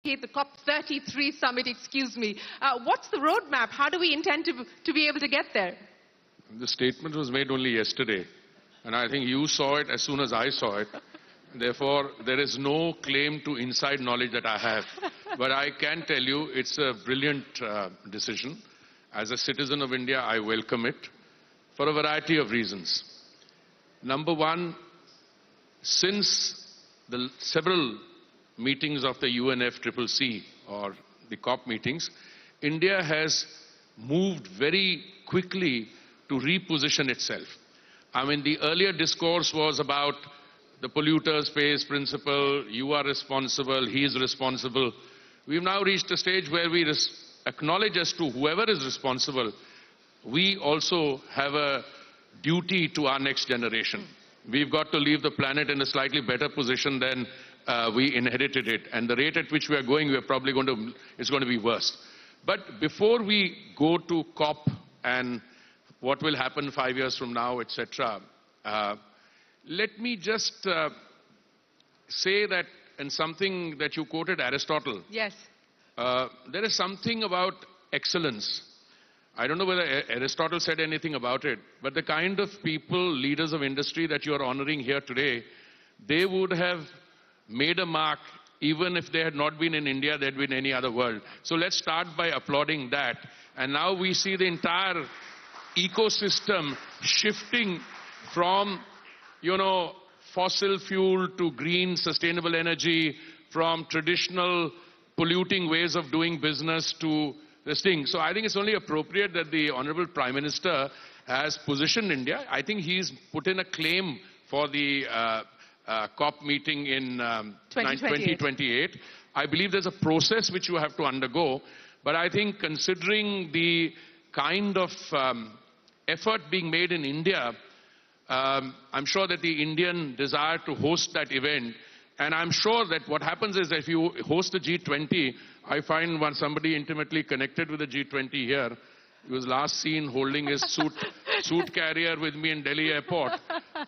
the COP33 summit, excuse me. What's the roadmap? How do we intend to be able to get there? The statement was made only yesterday, and I think you saw it as soon as I saw it. Therefore, there is no claim to inside knowledge that I have. But I can tell you it's a brilliant decision. As a citizen of India, I welcome it for a variety of reasons. Number one, since the several meetings of the UNFCCC or the COP meetings, India has moved very quickly to reposition itself. I mean, the earlier discourse was about the polluters pays principle, you are responsible, he is responsible. We've now reached a stage where we acknowledge as to whoever is responsible, we also have a duty to our next generation. We've got to leave the planet in a slightly better position than we inherited it. And the rate at which we are going, we're probably it's going to be worse. But before we go to COP and what will happen 5 years from now, etc., let me just say that, and something that you quoted Aristotle. Yes. There is something about excellence. I don't know whether Aristotle said anything about it, but the kind of people, leaders of industry that you are honoring here today, they would have made a mark even if they had not been in India, they'd been in any other world. So let's start by applauding that. And now we see the entire ecosystem shifting from, fossil fuel to green, sustainable energy, from traditional polluting ways of doing business to this thing. So I think it's only appropriate that the Honorable Prime Minister has positioned India. I think he's put in a claim for the COP meeting in 2028. I believe there's a process which you have to undergo. But I think considering the kind of effort being made in India, I'm sure that the Indian desire to host that event, and I'm sure that what happens is if you host the G20, I find somebody intimately connected with the G20 here. He was last seen holding his suit carrier with me in Delhi airport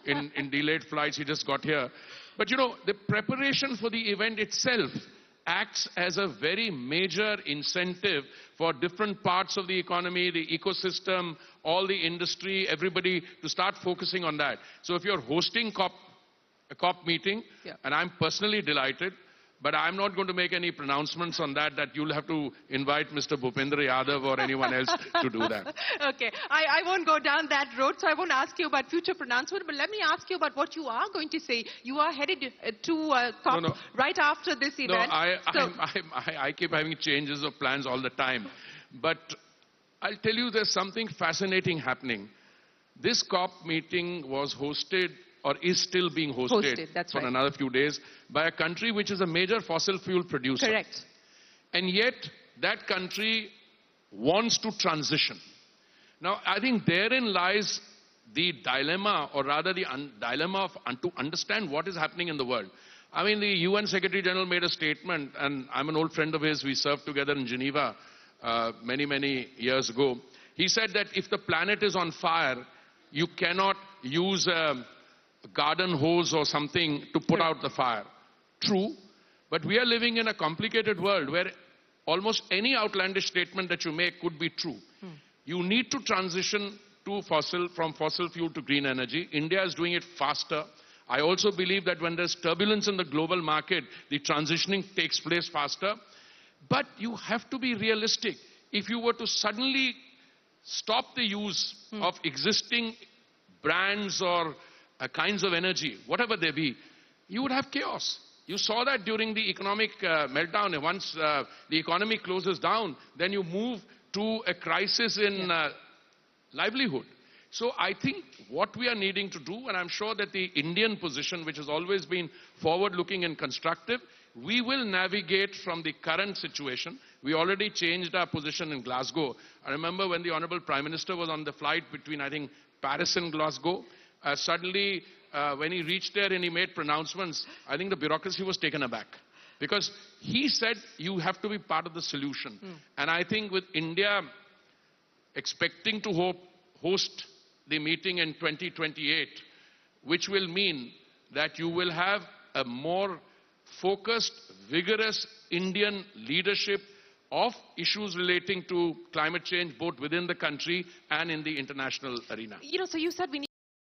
in delayed flights. He just got here. But the preparation for the event itself acts as a very major incentive for different parts of the economy, the ecosystem, all the industry, everybody to start focusing on that. So if you're hosting a COP meeting, and I'm personally delighted, but I'm not going to make any pronouncements on that you'll have to invite Mr. Bhupendra Yadav or anyone else to do that. Okay, I won't go down that road, so I won't ask you about future pronouncement, but let me ask you about what you are going to say. You are headed to COP right after this event. No, I keep having changes of plans all the time. But I'll tell you there's something fascinating happening. This COP meeting was hosted or is still being hosted that's for right. another few days by a country which is a major fossil fuel producer. Correct. And yet that country wants to transition. Now, I think therein lies the dilemma, or rather the dilemma to understand what is happening in the world. I mean, the UN Secretary General made a statement, and I'm an old friend of his. We served together in Geneva many, many years ago. He said that if the planet is on fire, you cannot use a garden hose or something to put out the fire. True, but we are living in a complicated world where almost any outlandish statement that you make could be true. You need to transition from fossil fuel to green energy. India is doing it faster. I also believe that when there's turbulence in the global market, the transitioning takes place faster. But you have to be realistic. If you were to suddenly stop the use of existing brands or kinds of energy, whatever they be, you would have chaos. You saw that during the economic meltdown. Once the economy closes down, then you move to a crisis in livelihood. So I think what we are needing to do, and I'm sure that the Indian position, which has always been forward-looking and constructive, we will navigate from the current situation. We already changed our position in Glasgow. I remember when the Honorable Prime Minister was on the flight between, I think, Paris and Glasgow. Suddenly, when he reached there and he made pronouncements, I think the bureaucracy was taken aback. Because he said you have to be part of the solution. And I think with India expecting to host the meeting in 2028, which will mean that you will have a more focused, vigorous Indian leadership of issues relating to climate change, both within the country and in the international arena. So you said we need